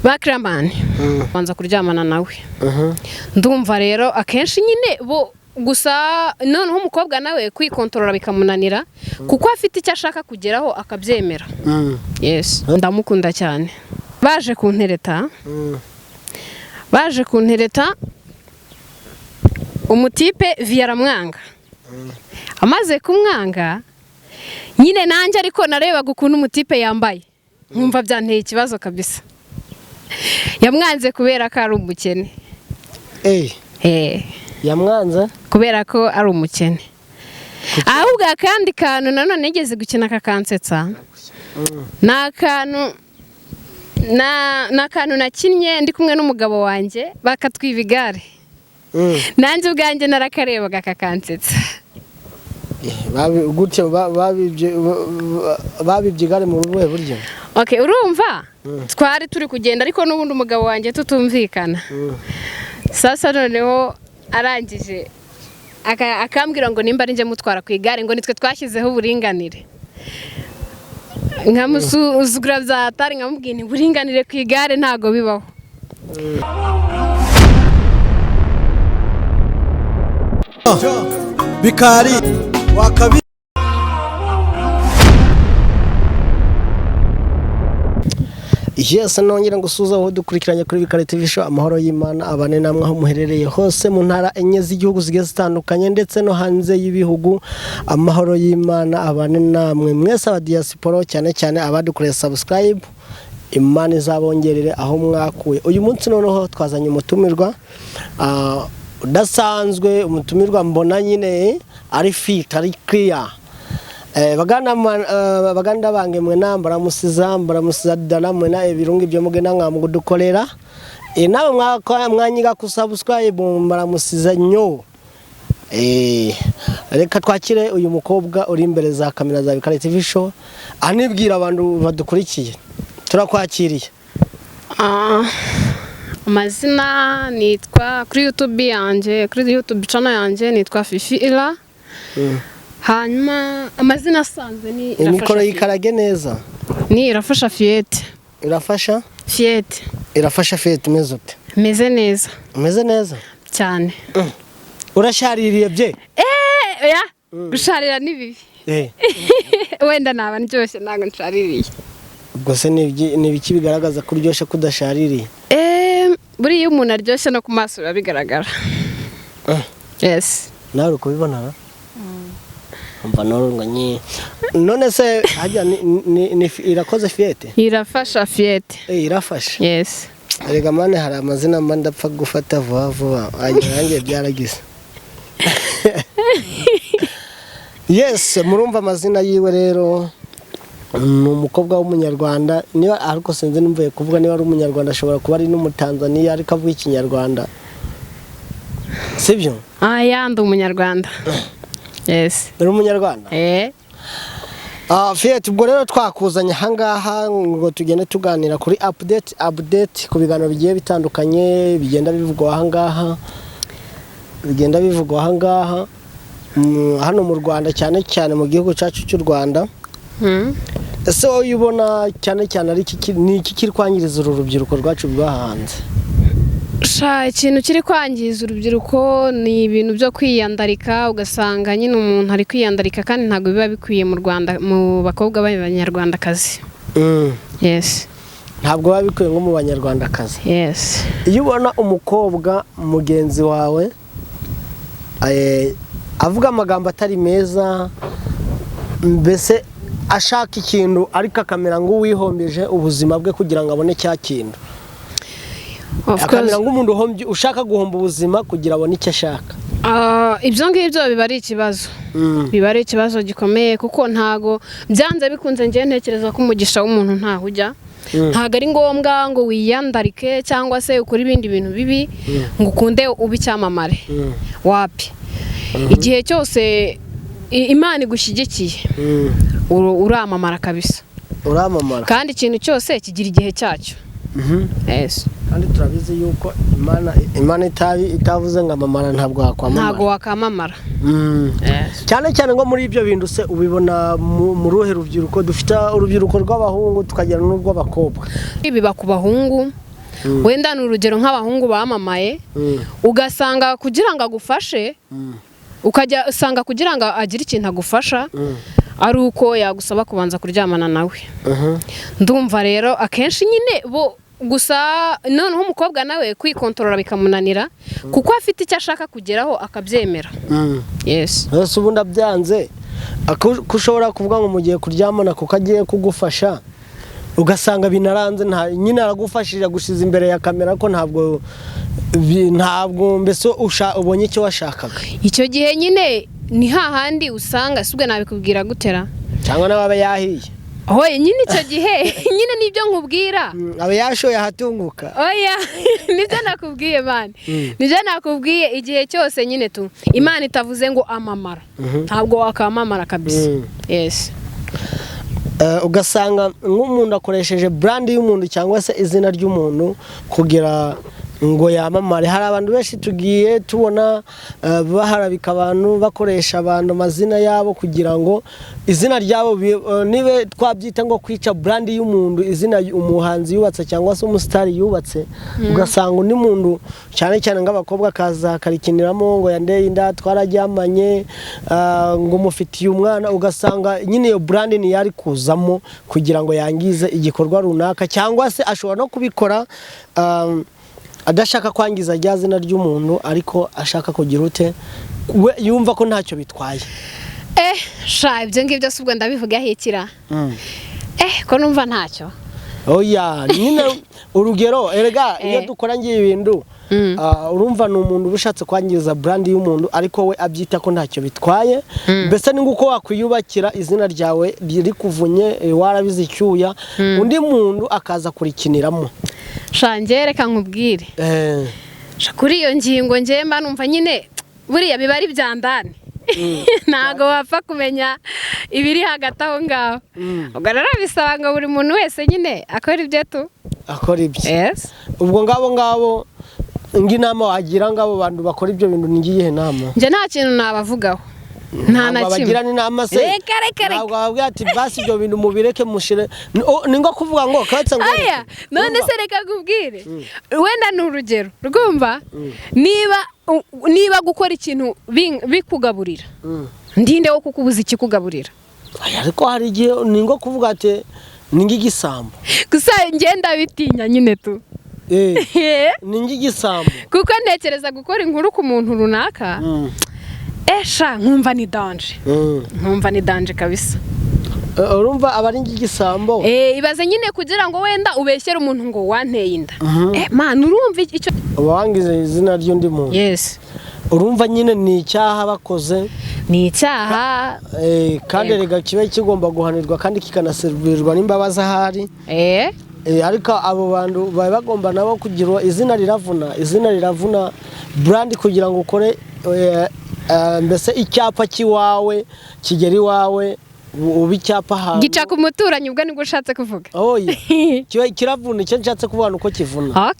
Bakramani banza kuryamana nawe ndumva rero akenshi nyine bo gusa noneho umukobwa nawe kwikontorora bikamunanira kuko afite icyo ashaka kugeraho akabyemera. Yes, ndamukunda cyane. Baje kuntereta umutipe vyaramwanga. Amaze kumwanga nyine nanjye ariko narebaga ukuntu umutipe yambaye nkumva byanteye ikibazo kabisa. Yamwanze kubera ko ari umukene. Yamwanze kubera ko ari umukene. Ahubwo akandi kantu nanone nigeze gukina kakansetsa. Nakantu nakinnye ndi kumwe n'umugabo wanjye bakatwiba igare. Nanjye ubwanjye narakarebaga kakansetsa. babibye igare mu rubuhe buryo? Okay, urumva twari turi kugenda ariko n'ubundi umugabo wanjye tutumvikana. Sasa noneho arangije akambwira ngo nimba nje mutwara ku igare ngo nitwe twashyizeho uburinganire. Nkamusuzugura byatari nkamubwira ni buringanire ku igare ntago bibaho. Bikari wakabi Yes, nongera ngusuza aho dukurikiranye kuri Bikari TV show. Amahoro y'Imana abane namwe aho muherereye hose mu ntara enye z'igihugu zigeze zitandukanye ndetse no hanze y'ibihugu. Amahoro y'Imana abane namwe mwese aba diaspora cyane cyane abadukoreye subscribe. Imana izabongerere aho mwakuye. Uyu munsi noneho twazanye umutumirwa udasanzwe, umutumirwa mbona nyine ari fit, ari clear. Baganda bange mwe nambara musiza dana mwe na ebirungi byo mugenda nkamugudukolera nawe mwanyiga ku subscribe maramusiza nyo. Reka twakire uyu mukobwa uri imbere za kamera za Bikari TV show anibwira abantu badukurikiye. Turakwakiriye. Amazina nitwa kuri YouTube channel yanjye nitwa Fifi Ila. Hanyuma amazina asanzwe ni Imikoro yikarage neza. Ni Irafasha Fiete. Irafasha Fiete. Irafasha Fiete mezote. Meze neza. Meze neza cyane. Urashaririye bye? Oya. Gusharira ni bibi. Wenda naba ndyoshye ntago nshaririye. Ubwo se ni biki bigaragaza kuryoshye kudashaririye? Buri iyo umuntu aryoshye no ku maso bigaragara. Yes. Nawe ukubibona? Umva noronganye. None se hajya ni irakoze Fiete? Irafasha Fiete. Irafasha. Yes. Erega mane hari amazina mba ndapfa gufata vuba yanjye byaragize. Yes, murumva amazina yiwe rero. Umukobwa w'umunyarwanda niba ariko senze numvuye kuvuga niba ari umunyarwanda ashobora kuba ari n'umutanzania ariko avuga ikinyarwanda. Sibyo? Yandi umunyarwanda. Yes. Uri umunyarwanda? Fiete, ubwo rero twakuzanye hangaha ngo tugende tuganira kuri update ku biganiro bigiye bitandukanye bigenda bivugwa hangaha. Hano mu Rwanda cyane mu gihugu cyacu cy'u Rwanda. Ese wowe ubona cyane ari iki kiri kwangiriza urubyiruko rwacu rwahanze? Ikintu kiri kwangiza urubyiruko ni ibintu byo kwiyandarika, ugasanga nyine umuntu ari kwiyandarika kandi ntago biba bikwiye mu Rwanda mu bakobwa b'abanyarwandakazi. Yes. Ntabwo biba bikwiye ngo mu banyarwandakazi. Yes. Iyo ubona umukobwa mugenzi wawe avuga amagambo atari meza, mbese ashaka ikintu ariko akamera ngo wihombeje ubuzima bwe kugira ngo abone cya kintu. Akamera nk'umuntu ushaka guhomba ubuzima kugira abone icyo ashaka. Ibyo ngibyo biba ari ikibazo. Biba ari ikibazo gikomeye kuko ntago byanze bikunze ngiye ntekereza ko umugisha w'umuntu ntaho ujya. Ntago ari ngombwa ngo wiyandarike cyangwa se ukora ibindi bintu bibi ngo ukunde ube icyamamare. Wapi. Igihe cyose Imana igushyigikiye uramamara kabisa. Uramamara. Kandi ikintu cyose kigira igihe cyacyo. Yes. Kandi turabizi yuko Imana itavuze ngo amamara ntabwo wakwamamara. Cyane ngo muri ibyo bintu se ubibona mu ruhe rubyiruko? Dufite urubyiruko rw'abahungu tukagira n'urw'abakobwa. Biba ku bahungu wenda ni urugero nk'abahungu bamamaye ugasanga kugira ngo agufashe ukajya usanga kugira ngo agire ikintu agufasha ari uko yagusaba kubanza kuryamana nawe. Ndumva rero akenshi nyine bo gusa noneho umukobwa nawe kwikontorora bikamunanira kuko afite icyo ashaka kugeraho akabyemera. Yes. Ese ubundi abyanze kushobora kuvuga ngo mugiye kuryamana kuko agiye kugufasha ugasanga binaranze nyine aragufashije gushiza imbere ya kamera ko ntabwo mbese ubonye icyo washakaga. Icyo gihe nyine ni hahandi usanga subwe nabikubwira gutera cyangwa nawe yahiye. Oya nyine icyo gihe nyine nibyo nkubwira aba yashoye ahatunguka. Oya nibyo nakubwiye bana nibyo nakubwiye igihe cyose nyine tu Imana itavuze ngo amamara ntabwo wakamamara kabisa. Yes. Ugasanga nk'umuntu akoresheje brand y'umuntu cyangwa se izina ry'umuntu kugira ngo yamamare. Hari abantu benshi tugiye tubona baharabika abantu bakoresha abantu amazina yabo kugira ngo izina ryabo nibe twabyita ngo kwica brand y'umuntu, izina umuhanzi yubatse cyangwa se umusitari yubatse. Ugasanga undi muntu cyane cyane ng'abakobwa kaza karikiniramo ngo yandeye inda twarajyamanye ngo mufitiye umwana, ugasanga nyine iyo brand ni yari kuzamo kugira ngo yangize igikorwa runaka cyangwa se ashobora no kubikora adashaka kwangiza rya zina ry'umuntu ariko ashaka kugira ute we yumva ko ntacyo bitwaye. Sha ibyo ngibyo subwo ndabivuga hekira. Ko numva ntacyo. Oya nyine urugero erega iyo dukora ngiye ibintu urumva ni umuntu ubushatse kwangiza brand y'umuntu ariko we abyita ko ntacyo bitwaye. Mbese ni nguko wakwiyubakira izina ryawe riri kuvunye warabizicyuya undi muntu akaza kurikiniramo. Shange reka nkubwire kuri iyo ngingo ngiye mba numva nyine buriya biba ari byandane ntago wapfa kumenya ibiri hagati aho ngaho. Ubwo rero bisaba ngo buri muntu wese nyine akora ibyo akora ibyo. Yes. Ubwo ngabo inama wagira ngabo bantu bakora ibyo bintu ngiye nama nje nta kintu nabavugaho nta na kimwe bagira ni nama se ntabwo babwira ati basi ibyo bintu mubireke mushire ni ngo kuvuga ngo katse ngo aya none se reka kubwire wenda ni urugero rwumva niba gukora ikintu bikugaburira ndinde wo kukubuza ikikugaburira. Ariko hari igihe ni ngo kuvuga ati ni ng'igisambo gusa ngenda bitinya nyine tu ni ng'igisambo kuko ntekereza gukora inkuru ku muntu runaka esha nkumva ni danger kabisa. Urumva abari ng'igisambo ibaze nyine kugira ngo wenda ubeshyere umuntu ngo wanteye inda man urumva icyo wangize izina ry'undi muntu. Yes. Urumva nyine ni icyaha bakoze ni icyaha kandi rega kibe kigomba guhanirwa kandi kikanasubirwa n'imbabazi ahari. Ariko abo bantu baba bagomba nabo kugira izina riravuna brand kugira ngo ukore mbese icyapa kiwawe kigeri wawe ubicyapa hantu gica ku muturanyi ubwo nibwo ushatse kuvuga. Oya kiravuna icyo nshatse kubana uko kivuna.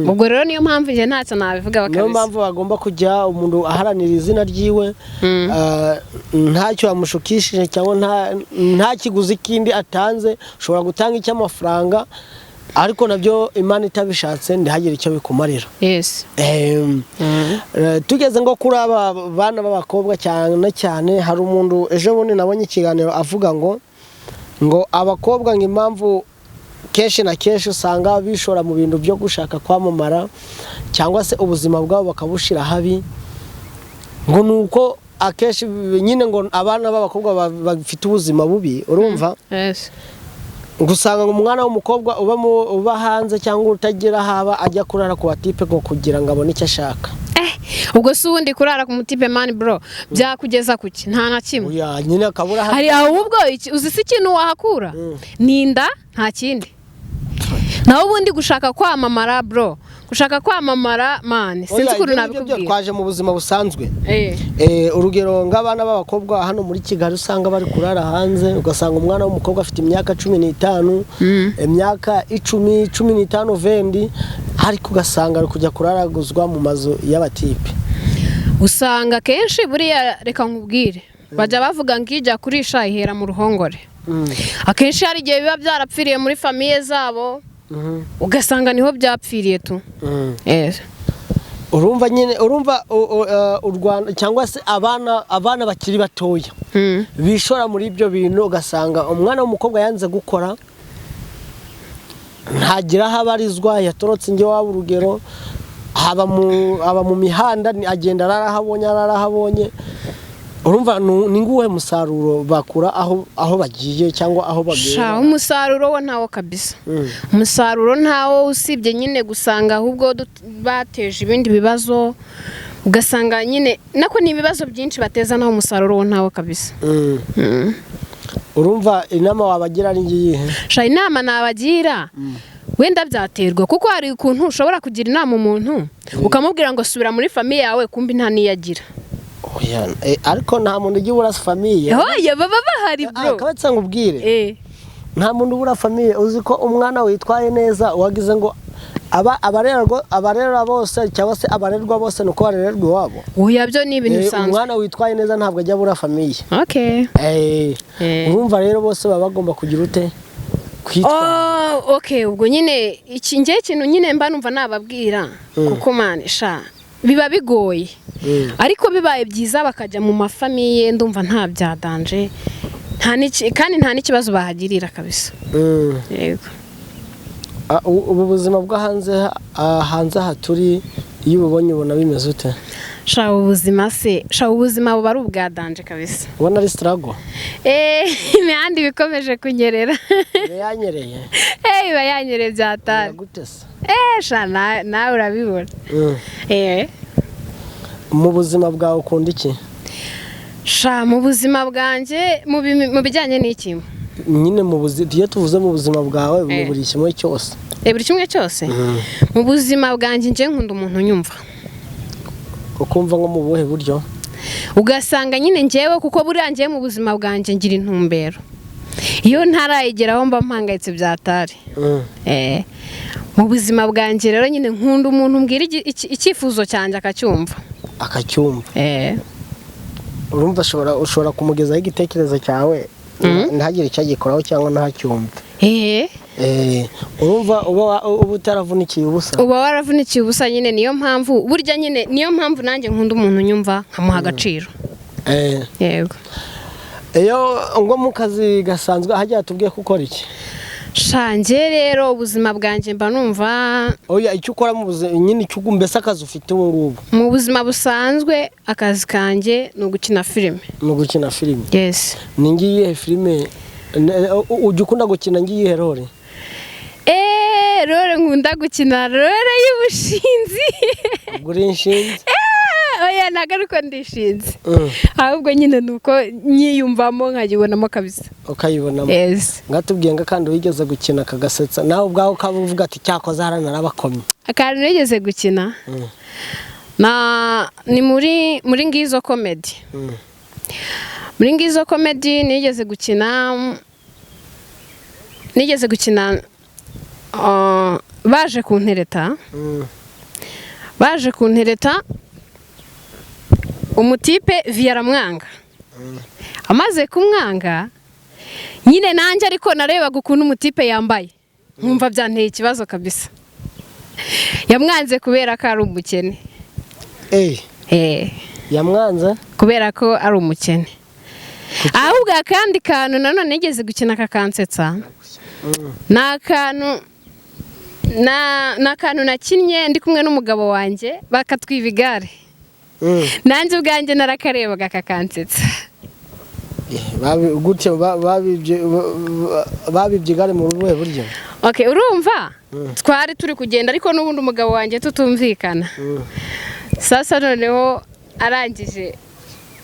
Ubwo rero niyo mpamvu nje ntacyo nabivuga bakabisa. Niyo mpamvu bagomba kujya umuntu aharanira izina ryiwe ntacyo amushukishije cyangwa nta kiguzi kindi atanze. Ushobora gutanga icy'amafaranga ariko nabyo Imana itabishatse ndihagire icyo bikumarira. Yes. Tugeze ngo kuri aba bana b'abakobwa cyane hari umuntu ejo bundi nabonye ikiganiro avuga ngo abakobwa impamvu kenshi na kenshi usanga bishora mu bintu byo gushaka kwamamara cyangwa se ubuzima bwabo bakabushira habi ngo nuko akenshi nyine ngo abana b'abakobwa bafite ubuzima bubi. Urumva? Yes. Gusanga umwana w'umukobwa uba hanze cyangwa utagira haba ajya kurara ku batipe ngo kugira ngo abone icyo ashaka. Ubwo se ubundi kurara ku mutipe man bro byakugeza kuki nta na kimwe. Oya nyine akabura hari ahubwo uzi se ikintu wahakura ninda nta kindi. Naho ubundi gushaka kwamamara bro gushaka kwamamara man sinzi kuri nabikubwira twaje mu buzima busanzwe. Urugero ng'abana b'abakobwa hano muri Kigali usanga bari kurara hanze ugasanga umwana w'umukobwa afite imyaka 15 imyaka 10-15 vendi ariko ugasanga ari kujya kuraraguzwa mu mazu y'abatipe. Usanga kenshi buriya reka nkubwire bajya bavuga ngijya kurisha ihera mu ruhongore. Akenshi hari igihe biba byarapfiriye muri famiye zabo ugasanga niho byapfiriye tu. urumva nyine u Rwanda cyangwa se abana bakiri batoya bishora muri ibyo bintu, ugasanga umwana w'umukobwa yanze gukora ntagira aho abarizwa, yatorotse inge waba urugero aba mu mihanda agenda ararahabonye. Urumva ni nguhe musaruro bakura aho bagiye cyangwa aho bagera? Umusaruro wo ntawo kabisa. Umusaruro ntawo, usibye nyine gusanga ahubwo bateje ibindi bibazo, ugasanga nyine nako ni ibibazo byinshi bateza, naho umusaruro wo ntawo kabisa. Urumva inama wabagira ari ngiye? Inama nabagira wenda byaterwa, kuko hari ukuntu ushobora kugira inama umuntu ukamubwira ngo subira muri famiye yawe, kumbi nta niyagira. Ariko nta muntu ugira ubura famiye. Oya baba bahari bro. Akabatsa ngubwire. Nta muntu ubura famiye. Uzi ko umwana witwaye neza wagize ngo abarerwa bose cyangwa se abarerwa bose nuko barererwa iwabo. Oya byo ni ibintu bisanzwe. Umwana witwaye neza ntabwo ajya abura famiye. Okay. Urumva rero bose baba bagomba kugira ute kwitwa. Okay, ubwo nyine ikintu nyine mba numva nababwira kuko manisha biba bigoye. Ariko bibaye byiza bakajya mu mafamiye, ndumva nta byadanje, kandi nta n'ikibazo bahagirira kabisa. Yego. Ubu buzima bwo hanze aha turi, iyo ubonye ubona bimeze ute? ubuzima buba ari ubwadanje kabisa. Ubona ari struggle? Imihanda bikomeje kunyerera. Yanyereye? Iba yanyereye byatari. Gute se? Nawe urabibona. Mu buzima bwawe ukunda iki? Mu buzima bwanjye mu bijyanye n'iki? Nyine mu buzima, iyo tuvuze mu buzima bwawe mu buri kimwe cyose. Buri kimwe cyose? Mu buzima bwanjye nje nkunda umuntu nyumva. Ukumva nko mu buhe buryo? Ugasanga nyine njyewe, kuko buriya njyewe mu buzima bwanjye ngira intumbero. Iyo ntarayigeraho mba mpangayitse byatari. Mu buzima bwanjye rero nyine nkunda umuntu mbwira icyifuzo cyanjye akacyumva. Urumva ushobora kumugezaho igitekerezo cyawe ntagire icyo agikoraho cyangwa ntacyumve. Urumva uba utaravunikiye ubusa. Uba waravunikiye ubusa nyine, niyo mpamvu burya nyine niyo mpamvu nanjye nkunda umuntu nyumva nkamuha agaciro. Yego. Iyo ngo mu kazi gasanzwe hajya tubwiye ko ukora iki? Nje rero ubuzima bwanjye mba numva icyo ukora mu buzima nyine, icyo mbese akazi ufite ubu ngubu. Mu buzima busanzwe akazi kanjye ni ugukina filime. Ni ugukina filime? Yes. Ni ngiye filime ujya ukunda gukina ngiye role? Role nkunda gukina role y'ubushinzi. Uri inshinzi? Oya ntago ariko ndishinze, ahubwo nyine nuko nyiyumvamo nkayibonamo kabisa. Ukayibonamo? Yes. Ngatubwiye ngo kandi wigeze gukina kagasetsa nawe ubwawe ukavuga ati cyakoze nararabakomye. Akantu nigeze gukina ni muri Ngizo Comedy. Muri Ngizo Comedy nigeze gukina baje kuntereta umutipe viyaramwanga. Amaze kumwanga nyine nanjye ariko narebaga ukuntu umutipe yambaye, nkumva byanteye ikibazo kabisa. Yamwanze kubera ko ari umukene. Yamwanze kubera ko ari umukene. Ahubwo akandi kantu nanone nigeze gukina kakansetsa. N'akantu nakinnye ndi kumwe n'umugabo wanjye bakatwiba igare. Nanjye ubwanjye narakarebaga kakansetsa. Babibye igare mu buhe buryo? Okay, urumva twari turi kugenda ariko n'ubundi umugabo wanjye tutumvikana. Sasa noneho arangije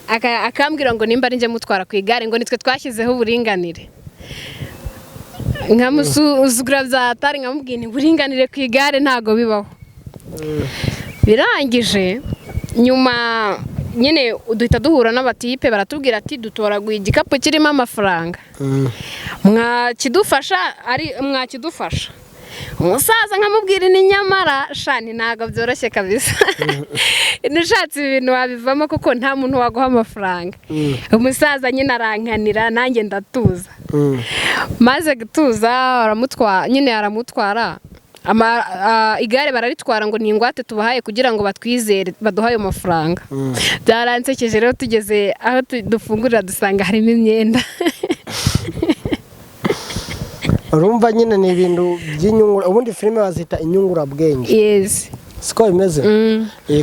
akambwira ngo nimba ari nje mutwara ku igare ngo nitwe twashyizeho uburinganire. Nkamusuzugura byatari, nkamubwira ni uburinganire ku igare ntago bibaho. Birangije nyuma nyine duhita duhura n'abatipe baratubwira ati dutoraguye igikapu kirimo amafaranga. Mwakidufasha. umusaza nkamubwira ni nyamara shani ntago byoroshye kabisa nishatse ibintu wabivamo kuko nta muntu waguha amafaranga umusaza nyine arankanira nanjye ndatuza maze gutuza aramutwara igare bararitwara ngo ni ingwate tubahaye kugira ngo batwizere baduhaye amafaranga byaransekeje rero tugeze aho dufungurira dusanga harimo imyenda urumva nyine ni ibintu by'inyungura ubundi filime bazita inyungurabwenge yes siko bimeze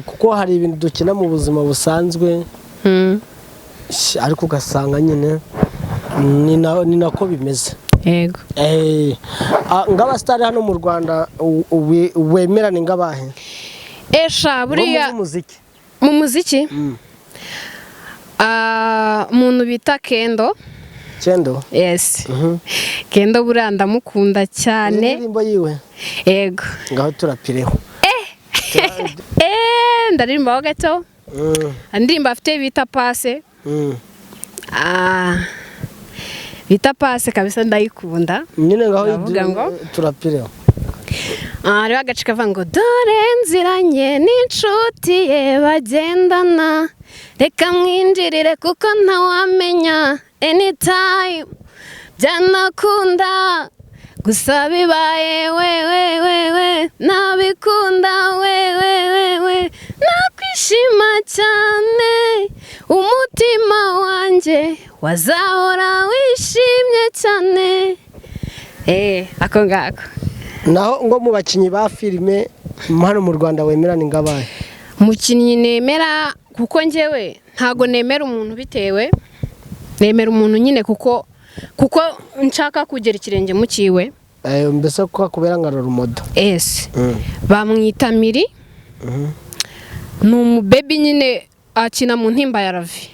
kuko hari ibintu dukina mu buzima busanzwe ariko ugasanga nyine ni nako bimeze yego ng'abasitari hano mu Rwanda wemera ni ngabahe buriya mu muziki umuntu bita Kendo yes Kendo buriya ndamukunda cyane indirimbo yiwe yego ngaho turapireho ndaririmbaho gato indirimbo afite bita pase bita pase kabisa ndayikunda nyine ngaho turapireho rero agace kavuga ngo dore nziranye n'inshuti ye bagendana reka mwinjirire kuko ntawamenya anytime byanakunda gusa bibaye we nabikunda we nakwishima cyane umutima wanjye wazahora wishimye cyane ako ngako naho ngo mu bakinnyi ba filime hano mu Rwanda wemera ni ngabahe umukinnyi nemera kuko njyewe ntago nemera umuntu bitewe nemera umuntu nyine kuko nshaka kugera ikirenge mu kiwe mbese ko kubera nka Rumodo bamwita Miri ni umubebi nyine akina mu ntimba ya Ravi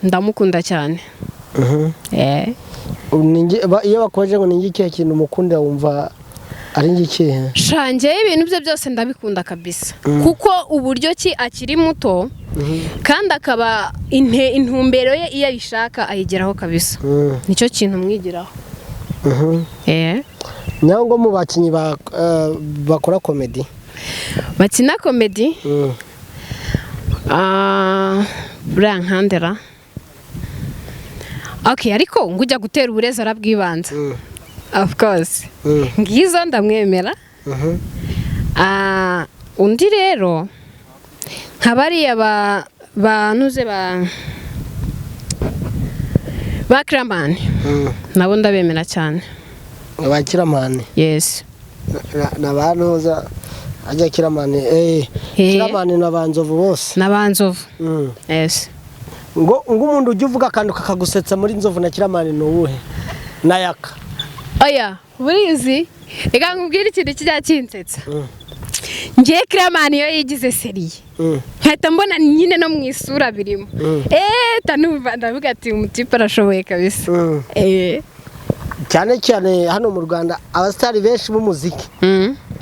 ndamukunda cyane iyo bakoje ngo ni ikihe kintu umukunda wumva ari ikihe shanjye ibintu bye byose ndabikunda kabisa kuko uburyo ki akiri muto kandi akaba intumbero ye iyo ayishaka ayigeraho kabisa nicyo kintu mwigiraho nyango mu bakinnyi bakora komedi bakina komedi buriya nkandera ariko ngo ujya gutera uburezi arabwibanza of course ngizo ndamwemera undi rero nka bariya banuze ba Kiramani nabo ndabemera cyane ba Kiramani yes nabanuza ajya Kiramani Kiramani nabanzovu bose nabanzovu yes ngo umuntu ujya uvuga akantu kakagusetsa muri Nzovu na Kiramani ni uwuhe nayaka burizi reka nkubwire ikintu kijya kinsetsa ngiye Kiramani iyo yigize seriye nkahita mbona nyine no mu isura birimo tanumva ndavuga ati umutipe arashoboye kabisa cyane hano mu Rwanda abasitari benshi b'umuziki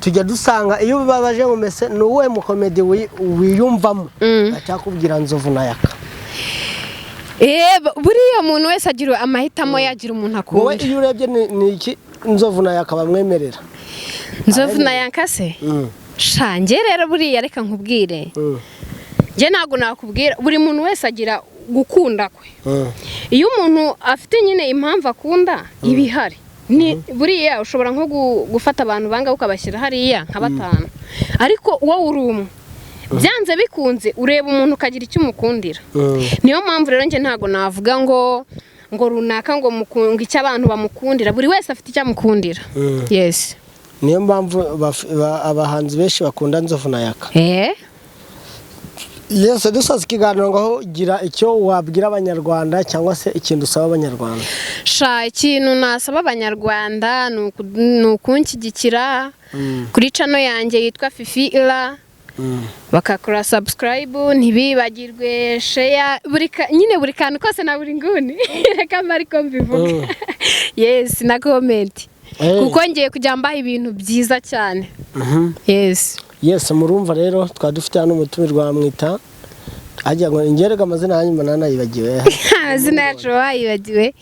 tujya dusanga iyo babaje mu mese ni uwe mukomedi wiyumvamo atakubwira Nzovu na Yaka buriya umuntu wese agira amahitamo yagira umuntu akunda wowe iyo urebye ni iki Nzovu na Yaka bamwemerera Nzovu na Yaka se shange rero buriya reka nkubwire njye ntabwo nakubwira buri muntu wese agira gukunda kwe iyo umuntu afite nyine impamvu akunda ibihari buriya ushobora nko gufata abantu banga ukabashyira hariya nka 5 ariko wowe uri umwe byanze bikunze ureba umuntu ukagira icyo umukundira niyo mpamvu rero njye ntabwo navuga ngo runaka ngo mukunga icyo abantu bamukundira buri wese afite icyo amukundira yes niyo mpamvu abahanzi benshi bakunda Nzovu na Yaka yes dusaza ikiganiro ngaho gira icyo wabwira abanyarwanda cyangwa se ikintu usaba abanyarwanda ikintu nasaba abanyarwanda ni ukunshyigikira kuri channel yanjye yitwa Fifi Ira bakakora subscribe ntibibagirwe share buri kantu kose na buri nguni reka mariko mbivuga yes na comment kuko ngiye kujya mbaha ibintu byiza cyane yes murumva rero twadufite hano umutumirwa mwita ajya ngo ingerega amazina yanyu manana yibagiwe amazina yacu wayibagiwe.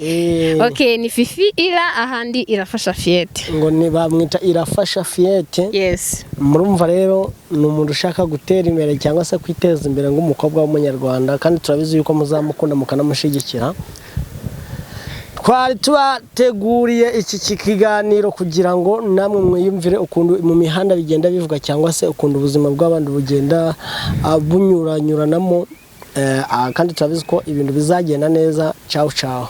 Okay, ni Fifi Ira ahandi Irafasha Fiete. ngo ni bamwita Irafasha Fiete. Yes. Murumva rero ni umuntu ushaka gutera imbere cyangwa se kwiteza imbere nk'umukobwa w'umunyarwanda, kandi turabizi yuko muzamukunda mukanamushigikira. Twari tubateguriye iki kiganiro kugira ngo namwe mwiyumvire ukuntu mu mihanda bigenda bivuga cyangwa se ukuntu ubuzima bw'abandi bugenda bunyuranyuranamo, kandi turabizi ko ibintu bizagenda neza. Ciao ciao.